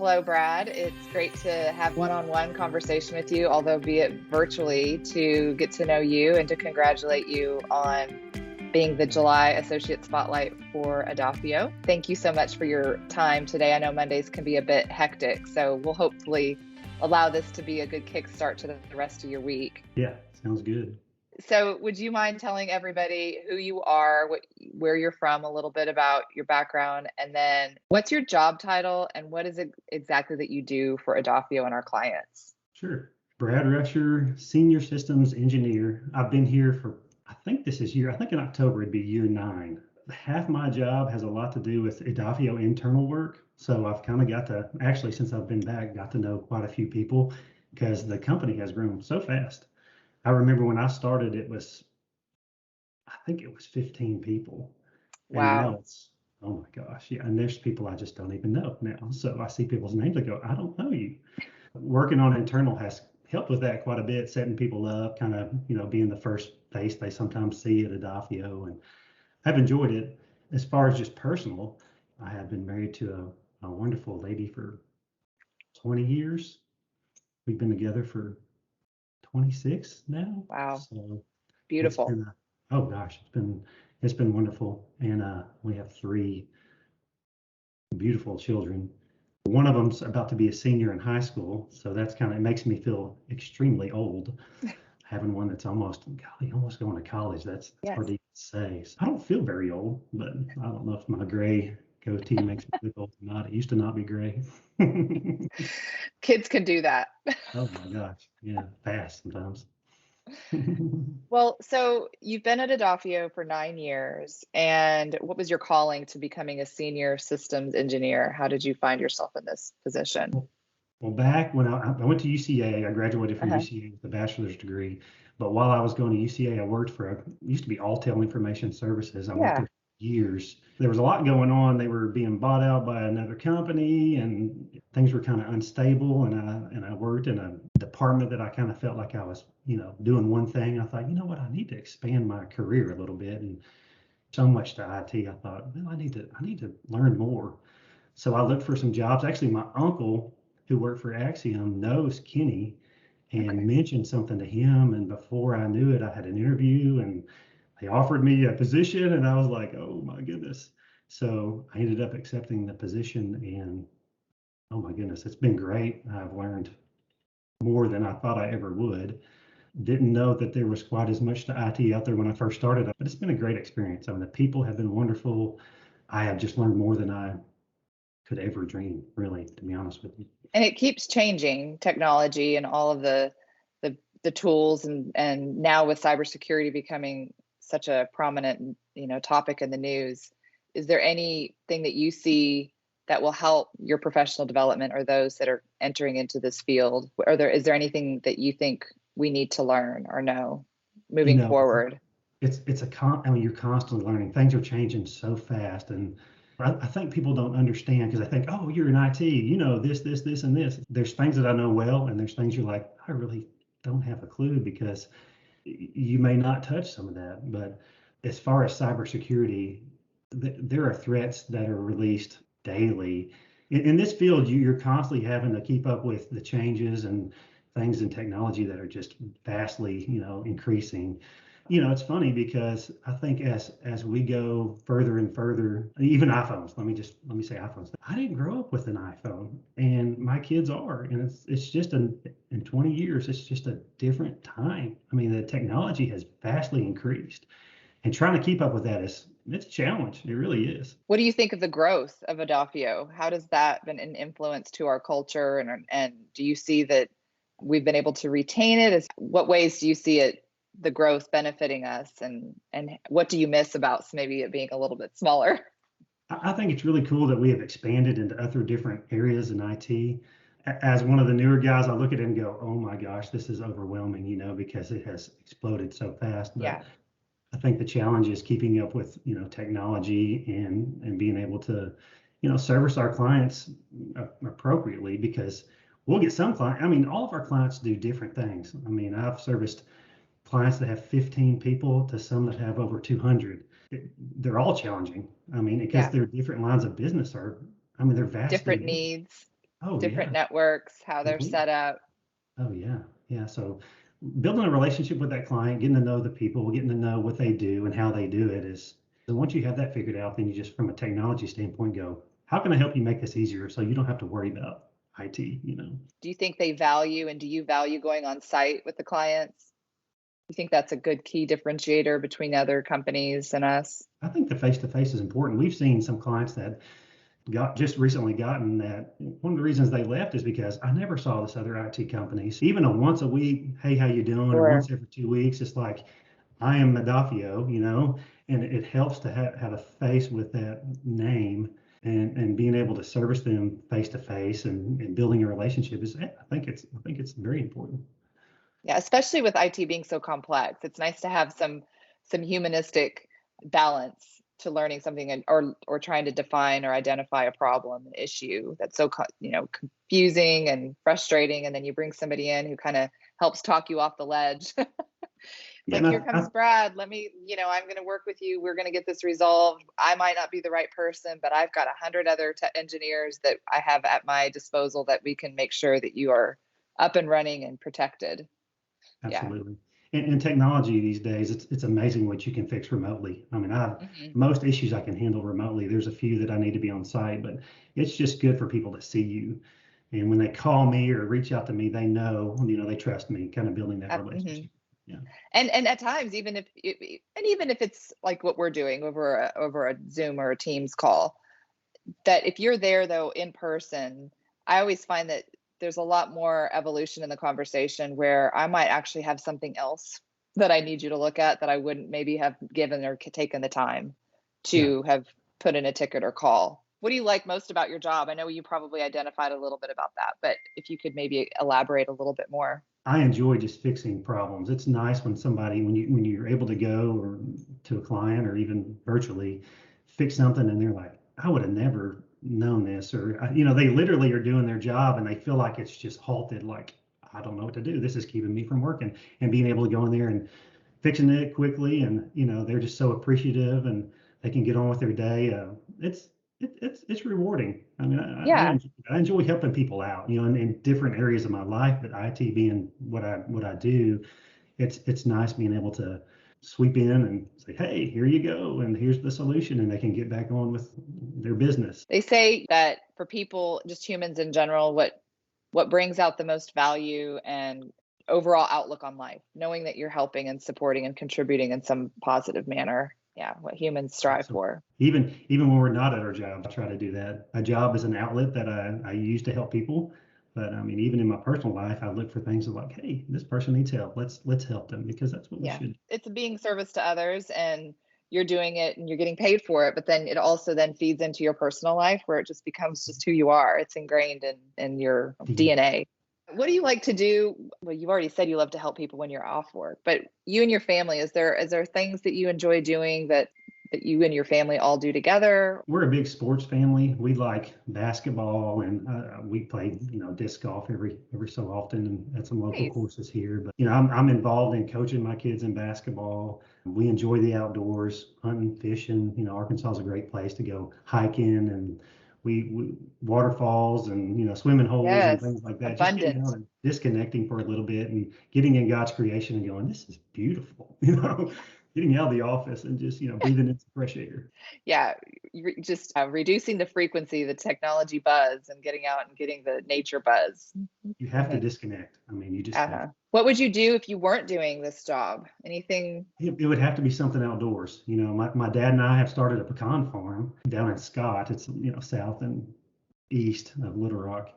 hello, Brad. It's great to have one-on-one conversation with you, although be it virtually, to get to know you and to congratulate you on being the July Associate Spotlight for Adafio. Thank you so much for your time today. I know Mondays can be a bit hectic, so we'll hopefully allow this to be a good kickstart to the rest of your week. Yeah, sounds good. So would you mind telling everybody who you are, where you're from, a little bit about your background, and then what's your job title and what is it exactly that you do for Adafio and our clients? Sure. Brad Rusher, Senior Systems Engineer. I've been here for, I think in October it'd be year 9. Half my job has a lot to do with Adafio internal work. So I've kind of actually, since I've been back, got to know quite a few people because the company has grown so fast. I remember when I started, I think it was 15 people. And now Wow. it's, oh my gosh. Yeah. And there's people I just don't even know now. So I see people's names, I go, I don't know you. Working on internal has helped with that quite a bit, setting people up, kind of, being the first face they sometimes see at Adafio. And I've enjoyed it. As far as just personal, I have been married to a wonderful lady for 20 years. We've been together for 26 now. Wow. So it's Beautiful. been oh gosh, it's been wonderful. And we have 3 beautiful children. One of them's about to be a senior in high school, so it makes me feel extremely old. Having one that's almost going to college, that's hard Yes. to even say. So I don't feel very old, but I don't know if my gray goatee makes me look old or not. It used to not be gray. Kids can do that. Oh my gosh, yeah, fast sometimes. Well, so you've been at Adafio for 9 years, and what was your calling to becoming a senior systems engineer? How did you find yourself in this position? Well, back when I went to UCA, I graduated from Uh-huh. UCA with a bachelor's degree. But while I was going to UCA, I worked for it used to be Alltel Information Services. I worked Yeah. there for years. There was a lot going on. They were being bought out by another company, and things were kind of unstable. And I worked in a department that I kind of felt like I was, doing one thing. I thought, you know what, I need to expand my career a little bit. And so much to IT, I thought, well, I need to learn more. So I looked for some jobs. Actually, my uncle, who worked for Axiom, knows Kenny and Okay. mentioned something to him. And before I knew it, I had an interview and they offered me a position. And I was like, oh my goodness. So I ended up accepting the position. And oh my goodness, it's been great. I've learned more than I thought I ever would. Didn't know that there was quite as much to IT out there when I first started, but it's been a great experience. I mean, the people have been wonderful. I have just learned more than I could ever dream, really, to be honest with you. And it keeps changing, technology and all of the tools, and now with cybersecurity becoming such a prominent, topic in the news, is there anything that you see that will help your professional development or those that are entering into this field? Is there anything that you think we need to learn or know You moving know, forward? I mean, you're constantly learning. Things are changing so fast, and I think people don't understand because I think, oh, you're in IT, you know this, and this. There's things that I know well, and there's things you're like, I really don't have a clue because you may not touch some of that. But as far as cybersecurity, there are threats that are released daily. In this field, you're constantly having to keep up with the changes and things in technology that are just vastly, increasing. It's funny because I think as we go further and further, even iPhones, let me say iPhones. I didn't grow up with an iPhone and my kids are, and it's just in 20 years, it's just a different time. I mean, the technology has vastly increased and trying to keep up with that it's a challenge. It really is. What do you think of the growth of Adafio? How does that been an influence to our culture? And do you see that we've been able to retain it? What ways do you see it, the growth benefiting us? And what do you miss about maybe it being a little bit smaller? I think it's really cool that we have expanded into other different areas in IT. As one of the newer guys, I look at it and go, oh my gosh, this is overwhelming, because it has exploded so fast. But Yeah. I think the challenge is keeping up with, technology and being able to, service our clients appropriately because we'll get some clients. I mean, all of our clients do different things. I mean, I've serviced clients that have 15 people to some that have over 200. They're all challenging. I mean, because Yeah. their different lines of business I mean, they're vastly Different different. needs. Oh different yeah, networks, how they're completely. set up. Oh yeah, yeah. So building a relationship with that client, getting to know the people, getting to know what they do and how they do it is. And once you have that figured out, then you just, from a technology standpoint, go, how can I help you make this easier so you don't have to worry about IT? You know, Do you think they value and do you value going on site with the clients? You think that's a good key differentiator between other companies and us? I think the face to face is important. We've seen some clients that got just recently gotten that one of the reasons they left is because I never saw this other IT companies. Even a once a week, hey, how you doing? Or Sure. once every 2 weeks, it's like I am Medafio, you know, and it helps to have a face with that name and being able to service them face to face and building a relationship is I think it's very important. Yeah, especially with IT being so complex. It's nice to have some humanistic balance to learning something or trying to define or identify a problem, an issue that's so confusing and frustrating, and then you bring somebody in who kind of helps talk you off the ledge. Yeah, Like, and here comes Brad. Let me, I'm going to work with you. We're going to get this resolved. I might not be the right person, but I've got 100 other engineers that I have at my disposal that we can make sure that you are up and running and protected. Yeah. absolutely. And technology these days, it's amazing what you can fix remotely. I mean, Hmm. most issues I can handle remotely. There's a few that I need to be on site, but it's just good for people to see you. And when they call me or reach out to me, they know, they trust me, kind of building that Mhm. relationship. Yeah. And at times, even if it's like what we're doing over a Zoom or a Teams call, that if you're there though in person, I always find that there's a lot more evolution in the conversation where I might actually have something else that I need you to look at that I wouldn't maybe have given or taken the time Yeah. to have put in a ticket or call. What do you like most about your job? I know you probably identified a little bit about that, but if you could maybe elaborate a little bit more. I enjoy just fixing problems. It's nice when somebody, when you're able to go or to a client or even virtually fix something and they're like, I would have never known this, or they literally are doing their job and they feel like it's just halted, like I don't know what to do. This is keeping me from working, and being able to go in there and fixing it quickly, and they're just so appreciative and they can get on with their day. It's rewarding. I mean, Yeah. I enjoy helping people out, in different areas of my life. But IT being what I do, it's nice being able to sweep in and say, hey, here you go, and here's the solution, and they can get back on with their business. They say that for people, just humans in general, what brings out the most value and overall outlook on life, knowing that you're helping and supporting and contributing in some positive manner. Yeah, what humans strive So for. even when we're not at our job, I try to do that. A job is an outlet that I use to help people. But I mean, even in my personal life, I look for things like, hey, this person needs help. Let's help them, because that's what we Yeah. should. It's being service to others and you're doing it and you're getting paid for it, but then it also then feeds into your personal life where it just becomes just who you are. It's ingrained in your Yeah. DNA. What do you like to do? Well, you've already said you love to help people when you're off work, but you and your family, is there things that you enjoy doing that you and your family all do together? We're a big sports family. We like basketball, and we play, disc golf every so often, and at some local Nice. courses here. But I'm involved in coaching my kids in basketball. We enjoy the outdoors, hunting, fishing. Arkansas is a great place to go hiking, and we waterfalls and swimming holes and Yes. things like that. Just getting Abundant. out and disconnecting for a little bit and getting in God's creation and going, this is beautiful. Getting out of the office and just breathing in some fresh air. Yeah, just reducing the frequency, the technology buzz, and getting out and getting the nature buzz. You have to disconnect. I mean, you just have. Uh-huh. What would you do if you weren't doing this job? Anything? It would have to be something outdoors. My dad and I have started a pecan farm down in Scott. It's south and east of Little Rock.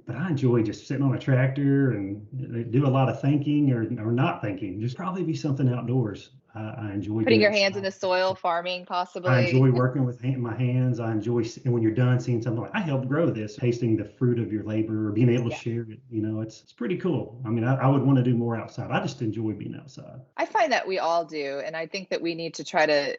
But I enjoy just sitting on a tractor and do a lot of thinking or not thinking. Just probably be something outdoors. I enjoy Putting being your hands in outside. the soil, farming, I possibly. enjoy working with my hands. I enjoy, and when you're done seeing something like, I helped grow this, tasting the fruit of your labor or being able to Yeah. share it, it's pretty cool. I mean, I would want to do more outside. I just enjoy being outside. I find that we all do. And I think that we need to try to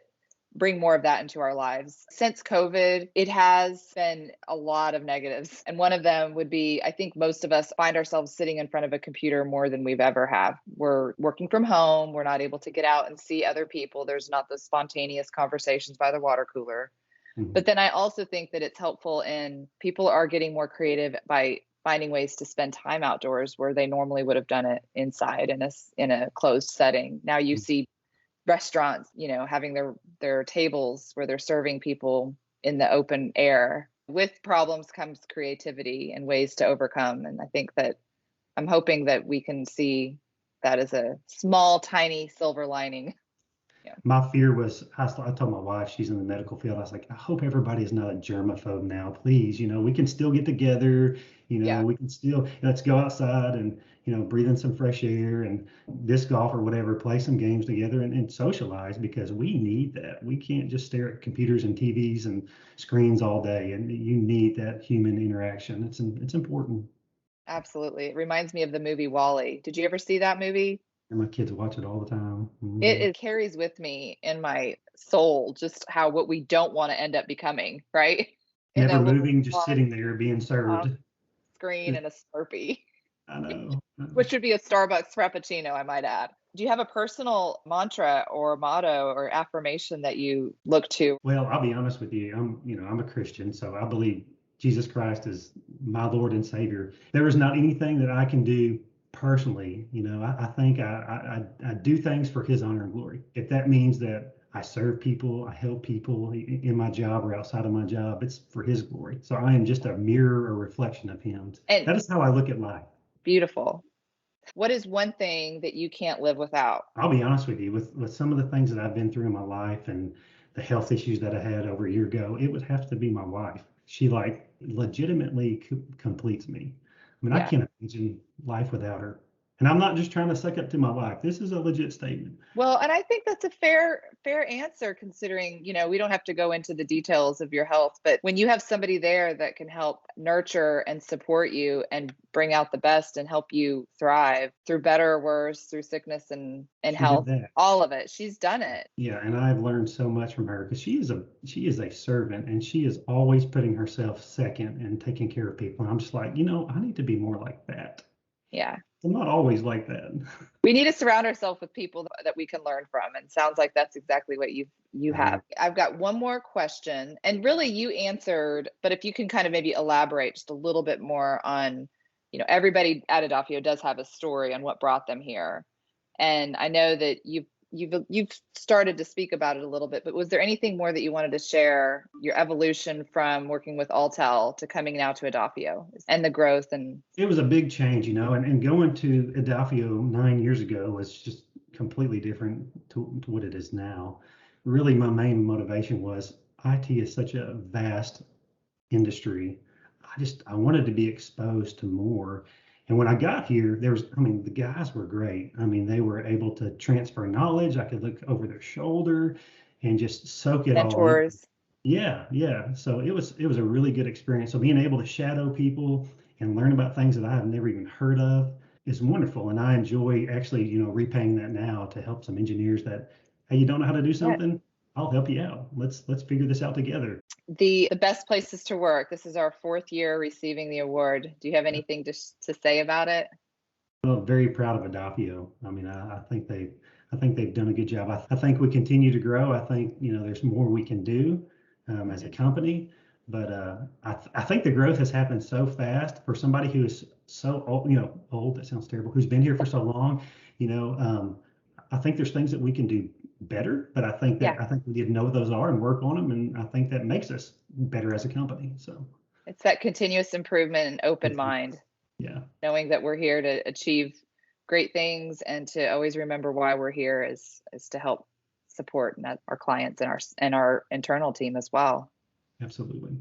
bring more of that into our lives. Since COVID, it has been a lot of negatives. And one of them would be I think most of us find ourselves sitting in front of a computer more than we've ever have. We're working from home, we're not able to get out and see other people. There's not the spontaneous conversations by the water cooler. Mhm. But then I also think that it's helpful in people are getting more creative by finding ways to spend time outdoors where they normally would have done it inside in a closed setting. Now you see restaurants, having their tables where they're serving people in the open air. With problems comes creativity and ways to overcome. And I think that I'm hoping that we can see that as a small, tiny silver lining. Yeah. My fear was, I told my wife, she's in the medical field. I was like, I hope everybody is not a germaphobe now, please. We can still get together. Yeah. We can still, let's go outside and, breathe in some fresh air and disc golf or whatever, play some games together and socialize, because we need that. We can't just stare at computers and TVs and screens all day. And you need that human interaction. It's important. Absolutely. It reminds me of the movie WALL-E. Did you ever see that movie? And my kids watch it all the time. It carries with me in my soul just what we don't want to end up becoming, right? In Never a little moving, just sitting there being served. screen and a Slurpee, I know. which would be a Starbucks Frappuccino, I might add. Do you have a personal mantra or motto or affirmation that you look to? Well, I'll be honest with you. I'm a Christian, so I believe Jesus Christ is my Lord and Savior. There is not anything that I can do personally. I think I do things for His honor and glory. If that means that I serve people, I help people in my job or outside of my job, it's for His glory. So I am just a mirror or reflection of Him. And that is how I look at life. Beautiful. What is one thing that you can't live without? I'll be honest with you, with some of the things that I've been through in my life and the health issues that I had over a year ago, it would have to be my wife. She legitimately completes me. I mean, I can't imagine life without her. And I'm not just trying to suck up to my wife. This is a legit statement. Well, and I think that's a fair answer, considering, we don't have to go into the details of your health, but when you have somebody there that can help nurture and support you and bring out the best and help you thrive through better or worse, through sickness and health, all of it, she's done it. Yeah, and I've learned so much from her, because she is a servant, and she is always putting herself second and taking care of people. And I'm just like, I need to be more like that. Yeah. I'm not always like that. We need to surround ourselves with people that we can learn from. And sounds like that's exactly what you have. I've got one more question, and really you answered, but if you can kind of maybe elaborate just a little bit more on, everybody at Adafio does have a story on what brought them here. And I know that you've started to speak about it a little bit, but was there anything more that you wanted to share, your evolution from working with Alltel to coming now to Adafio and the growth? And it was a big change, and going to Adafio 9 years ago was just completely different to what it is now. Really, my main motivation was IT is such a vast industry. I wanted to be exposed to more. And when I got here, the guys were great. They were able to transfer knowledge. I could look over their shoulder and just soak it all in. Mentors. Yeah. So it was a really good experience. So being able to shadow people and learn about things that I have never even heard of is wonderful. And I enjoy actually, repaying that now to help some engineers that, hey, you don't know how to do something? Yeah. I'll help you out. Let's figure this out together. The best places to work. This is our 4th year receiving the award. Do you have anything to say about it? Well, very proud of Adafio. I think they've done a good job. I think we continue to grow. I think there's more we can do as a company. But I think the growth has happened so fast for somebody who is so old. That sounds terrible. Who's been here for so long? I think there's things that we can do better, but I think we need to know what those are and work on them, and I think that makes us better as a company. So it's that continuous improvement and open mind. Yeah, knowing that we're here to achieve great things and to always remember why we're here is to help support our clients and our internal team as well. Absolutely.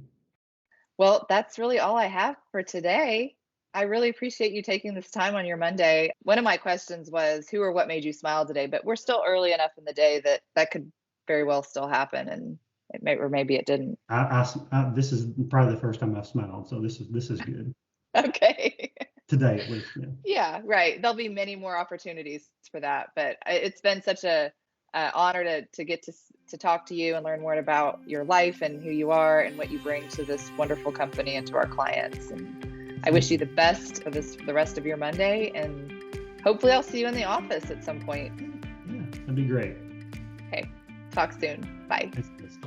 Well, that's really all I have for today. I really appreciate you taking this time on your Monday. One of my questions was who or what made you smile today, but we're still early enough in the day that could very well still happen, and maybe it didn't. This is probably the first time I've smiled, so this is good. Okay. Today, at least. Yeah, right. There'll be many more opportunities for that, but it's been such a honor to get to talk to you and learn more about your life and who you are and what you bring to this wonderful company and to our clients. And I wish you the best for the rest of your Monday, and hopefully I'll see you in the office at some point. Yeah, that'd be great. Okay. Talk soon. Bye. Thanks.